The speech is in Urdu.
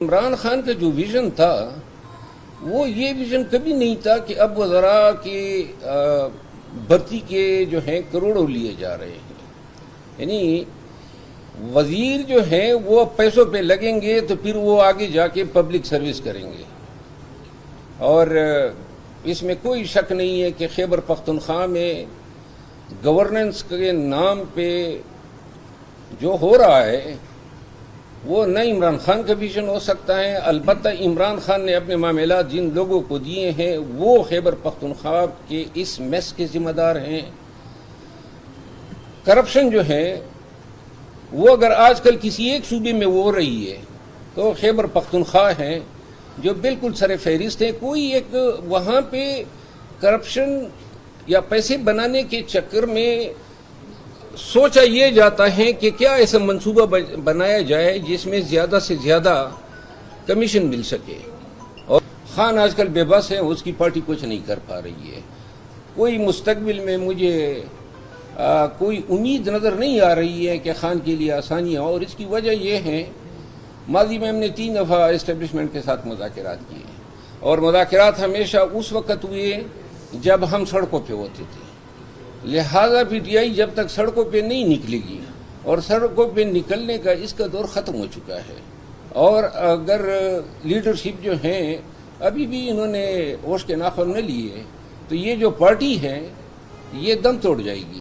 عمران خان کا جو ویژن تھا وہ یہ ویژن کبھی نہیں تھا کہ اب وزراء کے بھرتی کے جو ہیں کروڑوں لیے جا رہے ہیں. یعنی وزیر جو ہیں وہ پیسوں پہ لگیں گے تو پھر وہ آگے جا کے پبلک سروس کریں گے. اور اس میں کوئی شک نہیں ہے کہ خیبر پختونخوا میں گورننس کے نام پہ جو ہو رہا ہے وہ نہ عمران خان کا ویژن ہو سکتا ہے. البتہ عمران خان نے اپنے معاملات جن لوگوں کو دیے ہیں وہ خیبر پختونخوا کے اس میس کے ذمہ دار ہیں. کرپشن جو ہے وہ اگر آج کل کسی ایک صوبے میں ہو رہی ہے تو خیبر پختونخوا ہے جو بالکل سر فہرست ہے. کوئی ایک وہاں پہ کرپشن یا پیسے بنانے کے چکر میں سوچا یہ جاتا ہے کہ کیا ایسا منصوبہ بنایا جائے جس میں زیادہ سے زیادہ کمیشن مل سکے. اور خان آج کل بے بس ہے، اس کی پارٹی کچھ نہیں کر پا رہی ہے. کوئی مستقبل میں مجھے کوئی امید نظر نہیں آ رہی ہے کہ خان کے لیے آسانیاں. اور اس کی وجہ یہ ہے ماضی میں ہم نے 3 دفعہ اسٹیبلشمنٹ کے ساتھ مذاکرات کیے اور مذاکرات ہمیشہ اس وقت ہوئے جب ہم سڑکوں پہ ہوتے تھے. لہذا پی ٹی آئی جب تک سڑکوں پہ نہیں نکلے گی اور سڑکوں پہ نکلنے کا اس کا دور ختم ہو چکا ہے. اور اگر لیڈرشپ جو ہیں ابھی بھی انہوں نے ہوش کے ناخن نہ لیے تو یہ جو پارٹی ہے یہ دم توڑ جائے گی.